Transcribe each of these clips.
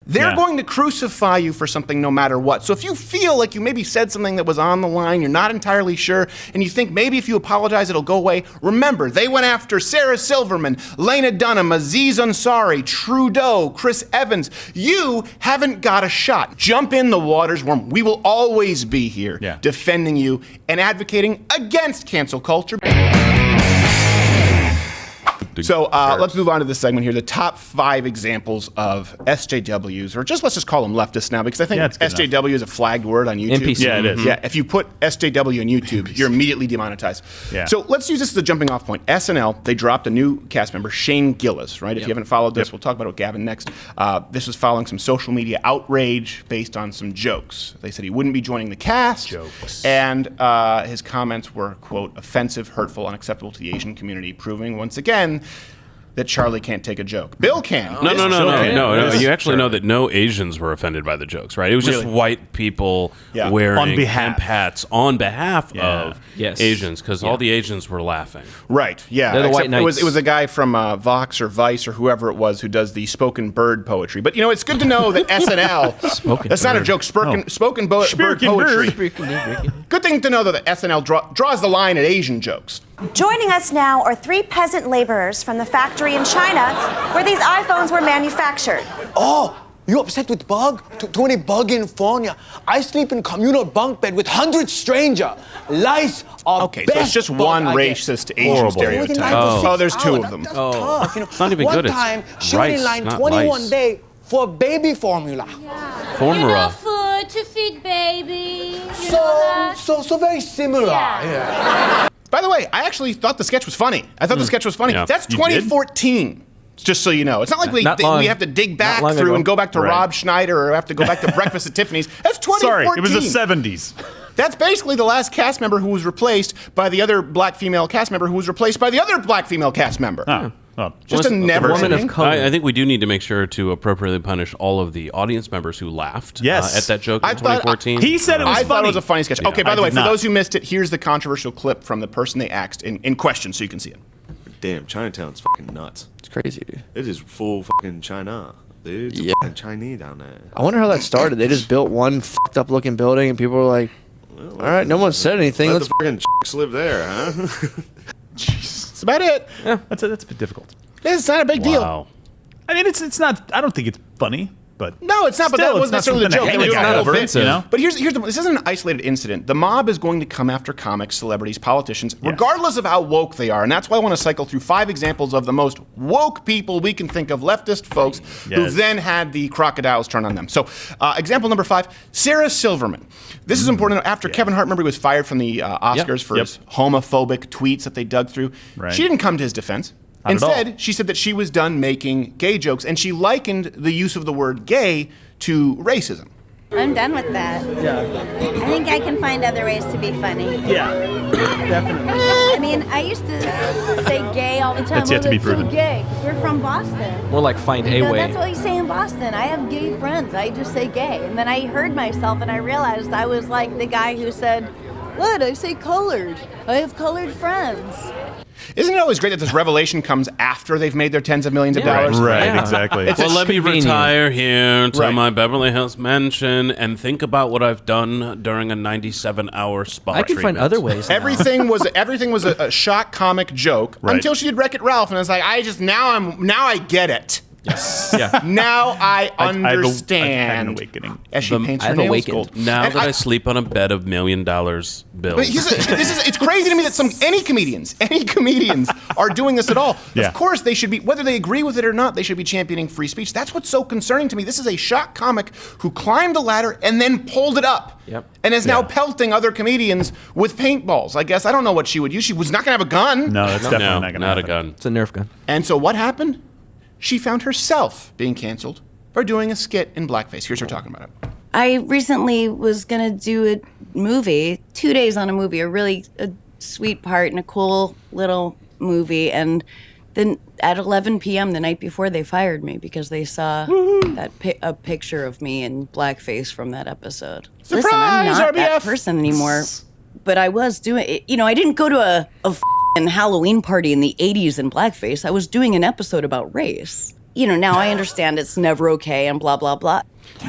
they're going to crucify you for something no matter what. So if you feel like you maybe said something that was on the line, you're not entirely sure, and you think maybe if you apologize it'll go away, remember, they went after Sarah Silverman, Lena Dunham, Aziz Ansari, Trudeau, Chris Evans. You haven't got a shot. Jump in the waters where we will always be here defending you and advocating against cancel culture. So let's move on to this segment here. The top 5 examples of SJWs, or let's just call them leftists now, because I think SJW is a flagged word on YouTube. NPC. Yeah, it is. Yeah, if you put SJW on YouTube, you're immediately demonetized. Yeah. So let's use this as a jumping off point. SNL, they dropped a new cast member, Shane Gillis, right? If you haven't followed this, we'll talk about it with Gavin next. This was following some social media outrage based on some jokes. They said he wouldn't be joining the cast. And his comments were, quote, offensive, hurtful, unacceptable to the Asian community, proving once again that Charlie can't take a joke. Bill can. No. You actually know that no Asians were offended by the jokes, right? It was just white people wearing hemp hats on behalf of Asians, because all the Asians were laughing. Right, yeah. They're the white knights. It was a guy from Vox or Vice or whoever it was who does the spoken bird poetry. But, it's good to know that SNL, that's not a joke, spoken bird poetry. Good thing to know, though, that SNL draws the line at Asian jokes. Joining us now are 3 peasant laborers from the factory in China where these iPhones were manufactured. Oh, you upset with bug? Too many bug in California. I sleep in communal bunk bed with 100 strangers. Lice are okay, so it's just one racist Asian stereotype. Oh, there's 2 of them. It's not even good. One time, she went in line 21 days for baby formula. Formula. Enough food to feed baby. So very similar. Yeah. By the way, I actually thought the sketch was funny. The sketch was funny. That's 2014. Just so you know. It's not like we have to dig back through and go back to Rob Schneider or have to go back to Breakfast at Tiffany's. That's 2014. Sorry, it was the 70s. That's basically the last cast member who was replaced by the other black female cast member who was replaced by the other black female cast member. Just a never woman of color. I think we do need to make sure to appropriately punish all of the audience members who laughed at that joke in 2014. He said it was funny. I thought it was a funny sketch. Okay, by the way, for those who missed it, here's the controversial clip from the person they asked in question so you can see it. Damn, Chinatown's fucking nuts. It's crazy, dude. It is full fucking China. Dude, it's fucking Chinese down there. I wonder how that started. They just built one fucked up looking building and people were like, all right, no one said anything. Let the fucking chicks live there, huh? That's about it. Yeah, that's a bit difficult. It's not a big deal. I mean, it's not. I don't think it's funny, but no, it's not. But that wasn't necessarily the joke. It's not offensive. But here's this isn't an isolated incident. The mob is going to come after comics, celebrities, politicians, regardless of how woke they are. And that's why I want to cycle through 5 examples of the most woke people we can think of, leftist folks, who then had the crocodiles turn on them. So, example number 5, Sarah Silverman. This is important. After Kevin Hart, remember, he was fired from the Oscars for his homophobic tweets that they dug through. Right. She didn't come to his defense. Instead, she said that she was done making gay jokes, and she likened the use of the word gay to racism. I'm done with that. Yeah. I think I can find other ways to be funny. Yeah, definitely. I mean, I used to say gay all the time. That's yet to be proven. So gay. We're from Boston. More like find a way. That's what you say in Boston. I have gay friends. I just say gay. And then I heard myself and I realized I was like the guy who said, what? I say colored. I have colored friends. Isn't it always great that this revelation comes after they've made their tens of millions of dollars? Right, exactly. Well, let me retire here to my Beverly Hills mansion and think about what I've done during a 97-hour spa I can find other ways. Everything was a shock comic joke until she did Wreck-It Ralph, and it's like now I get it. Yes. Yeah. Now I understand. I've had an awakening. As she paints her nails gold. Now that I sleep on a bed of $1 million bills. But it's crazy to me that any comedians are doing this at all. Of course they should be, whether they agree with it or not, they should be championing free speech. That's what's so concerning to me. This is a shock comic who climbed the ladder and then pulled it up. And is now pelting other comedians with paintballs. I guess I don't know what she would use. She was not going to have a gun. No, that's definitely not going to happen. A gun. It's a Nerf gun. And so what happened? She found herself being canceled for doing a skit in blackface. Here's her talking about it. I recently was going to do a movie, 2 days on a movie, a sweet part in a cool little movie. And then at 11 p.m. the night before, they fired me because they saw a picture of me in blackface from that episode. Surprise, Listen, I'm not RBF. that person anymore, but I was doing it. You know, I didn't go to a Halloween party in the 80s in blackface. I was doing an episode about race. now I understand it's never okay and blah, blah, blah.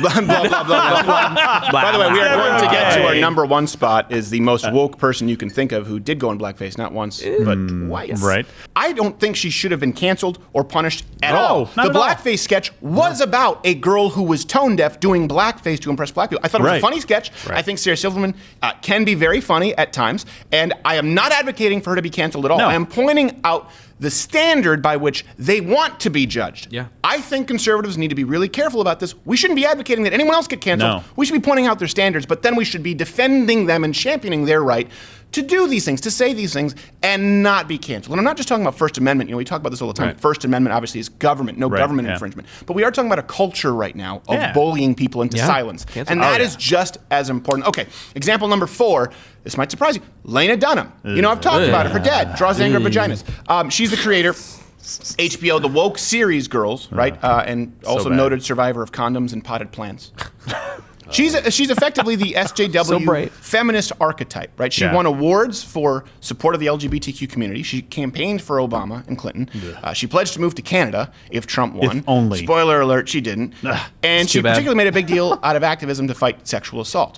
Blah, blah, blah, blah, blah. By the way, we are going to get to our number one spot is the most woke person you can think of who did go in blackface, not once, but twice. Right. I don't think she should have been canceled or punished at all. Not the at all. blackface sketch was about a girl who was tone deaf doing blackface to impress black people. I thought it was a funny sketch. I think Sarah Silverman can be very funny at times, and I am not advocating for her to be canceled at all. I am pointing out the standard by which they want to be judged. Yeah. I think conservatives need to be really careful about this. We shouldn't be advocating that anyone else get canceled. No. We should be pointing out their standards, but then we should be defending them and championing their right to do these things, to say these things, and not be canceled. And I'm not just talking about First Amendment. We talk about this all the time. Right. First Amendment obviously is government, no government infringement. But we are talking about a culture right now of bullying people into silence. And that is just as important. Okay, example number 4. This might surprise you. Lena Dunham. I've talked about her. Her dad draws anger vaginas. She's the creator. HBO, the woke series Girls, right? And also noted survivor of condoms and potted plants. She's effectively the SJW feminist archetype, right? She won awards for support of the LGBTQ community. She campaigned for Obama and Clinton. She pledged to move to Canada if Trump won. If only. Spoiler alert, she didn't. And she particularly made a big deal out of activism to fight sexual assault.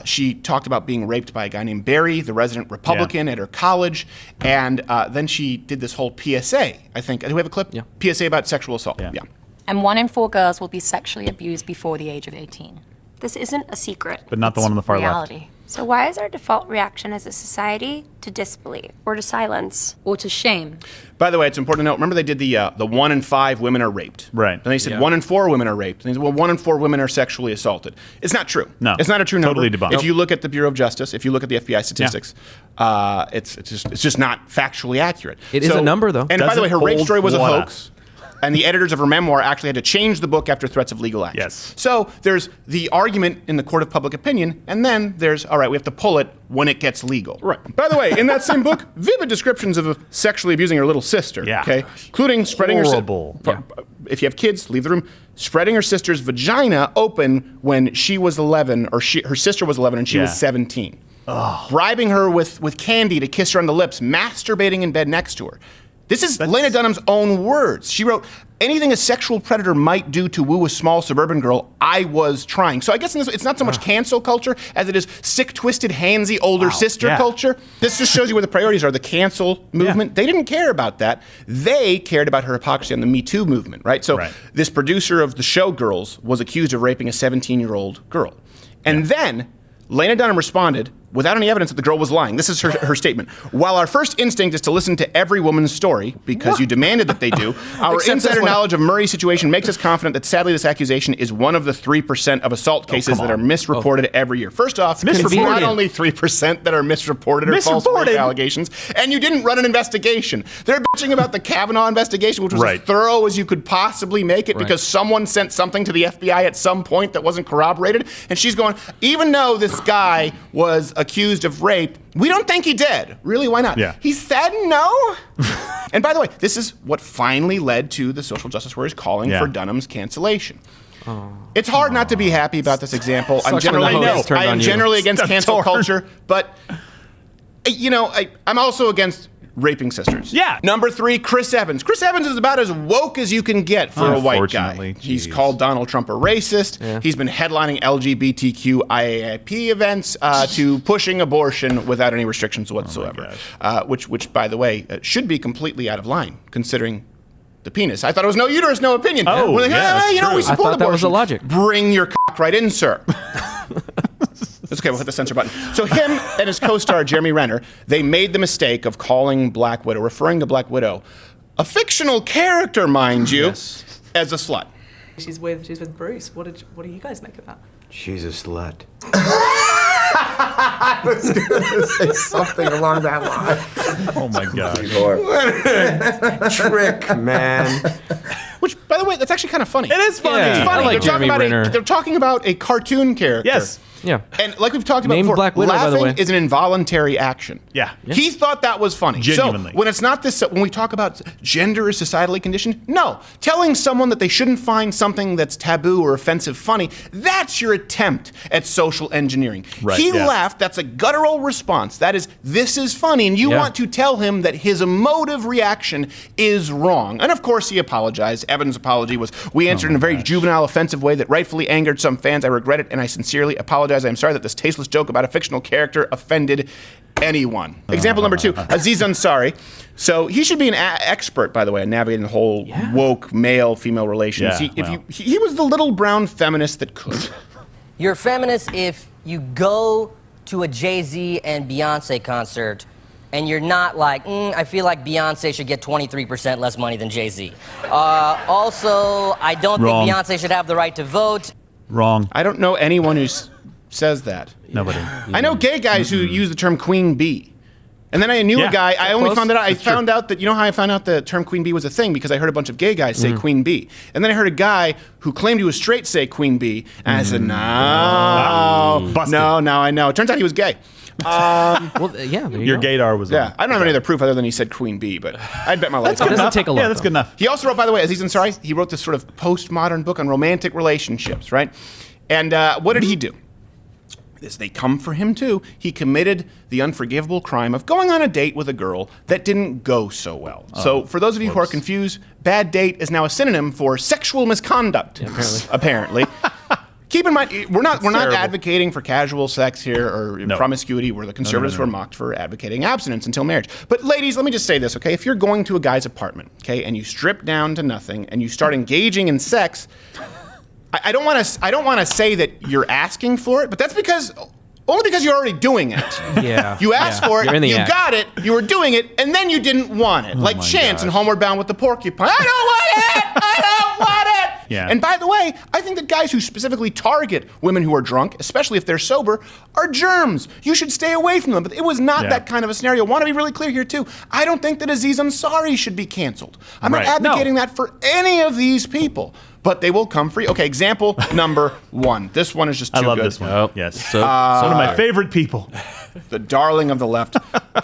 She talked about being raped by a guy named Barry, the resident Republican at her college. And then she did this whole PSA, I think. Do we have a clip? Yeah. PSA about sexual assault. Yeah. And 1 in 4 girls will be sexually abused before the age of 18. This isn't a secret. But not the one on the far reality. left. So why is our default reaction as a society to disbelief or to silence? Or to shame. By the way, it's important to note, remember they did the 1 in 5 women are raped. Right. And they said 1 in 4 women are raped. And they said, well, 1 in 4 women are sexually assaulted. It's not true. No. It's not a true number. Totally debunked. If you look at the Bureau of Justice, if you look at the FBI statistics, it's just not factually accurate. It is a number, though. And by the way, her rape Doesn't story was a hold water. hoax. And the editors of her memoir actually had to change the book after threats of legal action. Yes. So there's the argument in the court of public opinion, and then there's, all right, we have to pull it when it gets legal. Right. By the way, in that same book, vivid descriptions of sexually abusing her little sister. Yeah. Okay. Including spreading Horrible. her. If you have kids, leave the room. Spreading her sister's vagina open when she was 11, or her sister was 11 and she was 17. Bribing her with candy to kiss her on the lips, masturbating in bed next to her. This is Lena Dunham's own words. She wrote, anything a sexual predator might do to woo a small suburban girl, I was trying. So I guess in this, it's not so much cancel culture as it is sick, twisted, handsy, older sister culture. This just shows you where the priorities are. The cancel movement, they didn't care about that. They cared about her hypocrisy on the Me Too movement, right? So this producer of the show Girls was accused of raping a 17-year-old girl. And then Lena Dunham responded, without any evidence that the girl was lying. This is her statement. While our first instinct is to listen to every woman's story, because you demanded that they do, our insider knowledge of Murray's situation makes us confident that sadly this accusation is one of the 3% of assault cases that are misreported every year. First off, it's not only 3% that are misreported or false rape allegations, and you didn't run an investigation. They're bitching about the Kavanaugh investigation, which was as thorough as you could possibly make it because someone sent something to the FBI at some point that wasn't corroborated, and she's going, even though this guy was accused of rape, we don't think he did. Really, why not? Yeah. He said no. And by the way, this is what finally led to the social justice warriors calling for Dunham's cancellation. It's hard not to be happy about this example. I'm generally against cancel culture, but I'm also against raping sisters. Number 3, Chris Evans. Chris Evans is about as woke as you can get for a white guy. He's called Donald Trump a racist. He's been headlining LGBTQ IAIP events to pushing abortion without any restrictions whatsoever. Which, by the way, should be completely out of line, considering the penis. I thought it was no uterus, no opinion. Oh, we're like, we support I thought abortion. that was the logic. Bring your cock right in, sir. It's okay, we'll hit the censor button. So him and his co-star, Jeremy Renner, they made the mistake of calling Black Widow, referring to Black Widow, a fictional character, mind you, as a slut. She's with Bruce. What do you guys make of that? She's a slut. I was going to say something along that line. Oh my God. Trick, man. Which, by the way, that's actually kind of funny. It is funny. It's funny. I like Jeremy Renner. They're talking about a cartoon character. Yes. Yeah. And like we've talked about Named before, Black Widow, by the laughing way. is an involuntary action. Yeah. He thought that was funny. Genuinely. So when it's not this, when we talk about gender is societally conditioned, no. Telling someone that they shouldn't find something that's taboo or offensive funny, that's your attempt at social engineering. Right, He yeah. laughed. That's a guttural response. That is, this is funny. And you want to tell him that his emotive reaction is wrong. And of course, he apologized. Evan's apology was, we answered in a very juvenile, offensive way that rightfully angered some fans. I regret it, and I sincerely apologize. I'm sorry that this tasteless joke about a fictional character offended anyone. Example number 2, Aziz Ansari. So he should be an expert, by the way, at navigating the whole woke male-female relations. Yeah, He was the little brown feminist that could. You're a feminist if you go to a Jay-Z and Beyonce concert and you're not like, I feel like Beyonce should get 23% less money than Jay-Z. Also, I don't Wrong. think Beyonce should have the right to vote. Wrong. I don't know anyone who says that. Nobody. I know gay guys who use the term queen bee. And then I knew a guy, I only found that out, I found out that, you know how I found out the term queen bee was a thing? Because I heard a bunch of gay guys say queen bee. And then I heard a guy who claimed he was straight say queen bee. And I said, no, now I know. It turns out he was gay. Well, yeah, there you Your go. gaydar was Yeah, I don't have any other proof other than he said queen bee, but I'd bet my life. That's good enough. take a look, Yeah, that's though. good enough. He also wrote, by the way, Aziz Ansari, he wrote this sort of postmodern book on romantic relationships, right? And what did he do? As they come for him too, he committed the unforgivable crime of going on a date with a girl that didn't go so well. So for those of you who are confused, bad date is now a synonym for sexual misconduct. Apparently. Keep in mind, we're not advocating for casual sex here or promiscuity. We're the conservatives who are mocked for advocating abstinence until marriage. But ladies, let me just say this, okay? If you're going to a guy's apartment, okay, and you strip down to nothing and you start engaging in sex, I don't want to say that you're asking for it, but that's only because you're already doing it. Yeah. You asked for You're in it, the you act. got it, you were doing it, and then you didn't want it. Like Chance in Homeward Bound with the porcupine. I don't want it! I don't want it! Yeah. And by the way, I think that guys who specifically target women who are drunk, especially if they're sober, are germs. You should stay away from them. But it was not that kind of a scenario. I want to be really clear here, too. I don't think that Aziz Ansari should be canceled. I'm not advocating that for any of these people. But they will come for you. Okay, example number 1. This one is just too good. I love this one. Oh, Yes. so- One of my favorite people. The darling of the left,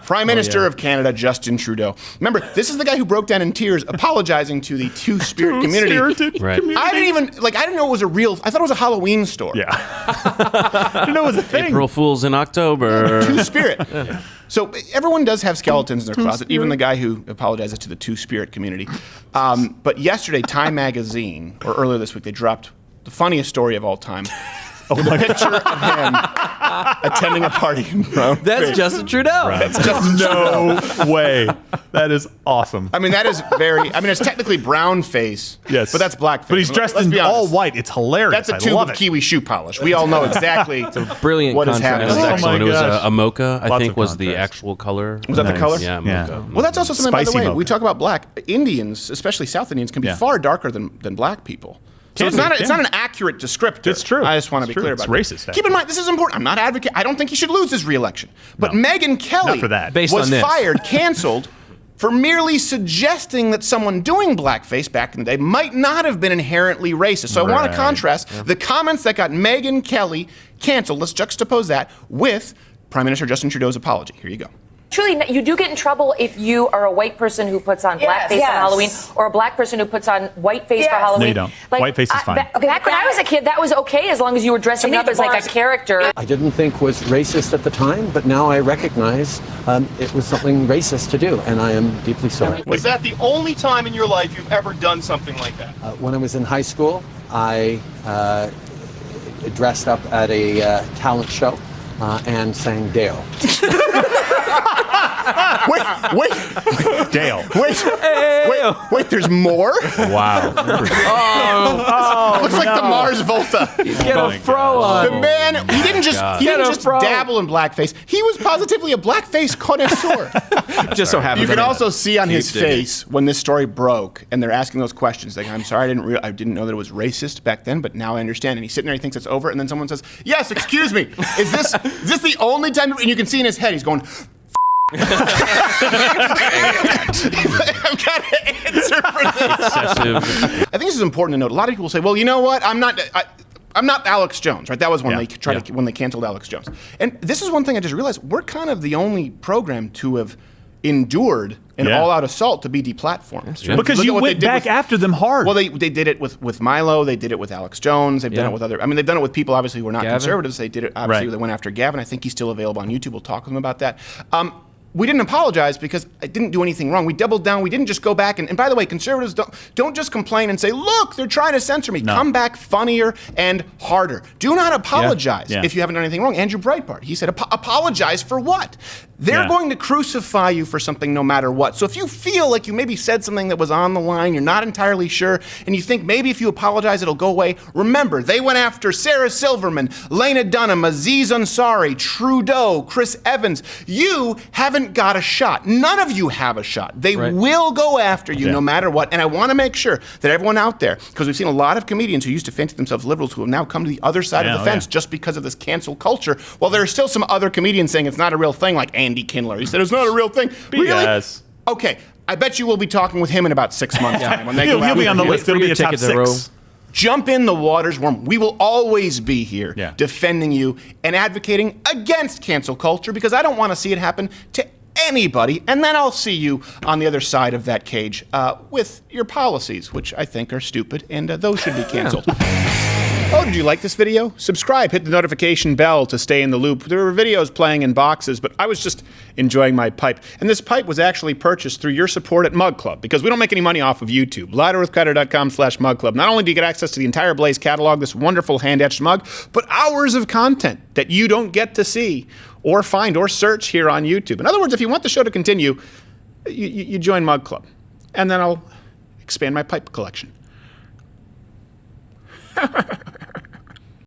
Prime Minister of Canada, Justin Trudeau. Remember, this is the guy who broke down in tears apologizing to the Two-Spirit community. Right. I didn't know it was a real, I thought it was a Halloween store. Yeah. I didn't know it was a thing. April Fools in October. Two-Spirit. So everyone does have skeletons in their closet, even the guy who apologizes to the Two-Spirit community. But yesterday, Time Magazine, or earlier this week, they dropped the funniest story of all time. With a picture of him attending a party in brown That's face. Justin Trudeau. That's Justin Trudeau. No way. That is awesome. I mean, that is it's technically brown face. Yes. But that's black face. But he's dressed Let's in be honest. all white. It's hilarious. That's a tube I love of it. kiwi shoe polish. We all know exactly Brilliant what is contrast. happening. It was Oh excellent. my It was gosh. a mocha, I Lots think, of was the contrast. actual color. Was that the color? Yeah, Yeah. mocha. Well, that's also something, by the Spicy way, mocha. we talk about black. Indians, especially South Indians, can be Yeah. far darker than black people. So Can it's be, not can. an accurate descriptor. It's true. I just want to It's be true. clear It's about that. racist, Keep in mind, this is important. I'm not advocating. I don't think he should lose his re-election. But Megyn Kelly Not for that. Based was on this. fired, canceled, for merely suggesting that someone doing blackface back in the day might not have been inherently racist. So I want Right. to contrast the comments that got Megyn Kelly canceled. Let's juxtapose that with Prime Minister Justin Trudeau's apology. Here you go. Truly, you do get in trouble if you are a white person who puts on blackface on Halloween, or a black person who puts on whiteface for Halloween. No, you don't. Whiteface is fine. Back when I was a kid, that was okay as long as you were dressing up as like a character. I didn't think was racist at the time, but now I recognize it was something racist to do, and I am deeply sorry. Was that the only time in your life you've ever done something like that? When I was in high school, I dressed up at a talent show and sang Dale. Wait, Dale. Wait, there's more? Wow. Looks like the Mars Volta. Get a fro on. The man, he didn't just fro. dabble in blackface. He was positively a blackface connoisseur. Just so happens. You can that- also see on his Keep digging. face when this story broke, and they're asking those questions. Like, I'm sorry, I didn't know that it was racist back then, but now I understand. And he's sitting there, he thinks it's over, and then someone says, "Yes, excuse me, is this the only time?" And you can see in his head, he's going. I've got an answer for this. Excessive. I think this is important to note. A lot of people say, "Well, you know what? I'm not I'm not Alex Jones, right? That was when they tried to, when they canceled Alex Jones. And this is one thing I just realized: we're kind of the only program to have endured an all-out assault to be deplatformed. Because you went back after them hard. Well, they did it with Milo. They did it with Alex Jones. They've done it with other. I mean, they've done it with people obviously who are not conservatives. They did it obviously. They went after Gavin. I think he's still available on YouTube. We'll talk with him about that. We didn't apologize because I didn't do anything wrong. We doubled down. We didn't just go back and by the way, conservatives don't just complain and say, look, they're trying to censor me. No. Come back funnier and harder. Do not apologize if you haven't done anything wrong. Andrew Breitbart, he said, apologize for what? They're going to crucify you for something no matter what. So if you feel like you maybe said something that was on the line, you're not entirely sure, and you think maybe if you apologize it'll go away, remember, they went after Sarah Silverman, Lena Dunham, Aziz Ansari, Trudeau, Chris Evans. You haven't got a shot. None of you have a shot. They will go after you no matter what. And I want to make sure that everyone out there, because we've seen a lot of comedians who used to fancy themselves liberals who have now come to the other side of the fence just because of this cancel culture. Well, there are still some other comedians saying it's not a real thing, like Andy Kindler. He said it's not a real thing. Really? Okay. I bet you will be talking with him in about 6 months' time. When they go he'll be on the list. It'll be a top 6. Jump in the waters warm. We will always be here defending you and advocating against cancel culture because I don't want to see it happen to anybody. And then I'll see you on the other side of that cage with your policies, which I think are stupid, and those should be canceled. Oh, did you like this video? Subscribe, hit the notification bell to stay in the loop. There were videos playing in boxes, but I was just enjoying my pipe. And this pipe was actually purchased through your support at Mug Club, because we don't make any money off of YouTube. LouderWithCrowder.com/Mug Club. Not only do you get access to the entire Blaze catalog, this wonderful hand-etched mug, but hours of content that you don't get to see or find or search here on YouTube. In other words, if you want the show to continue, you join Mug Club. And then I'll expand my pipe collection.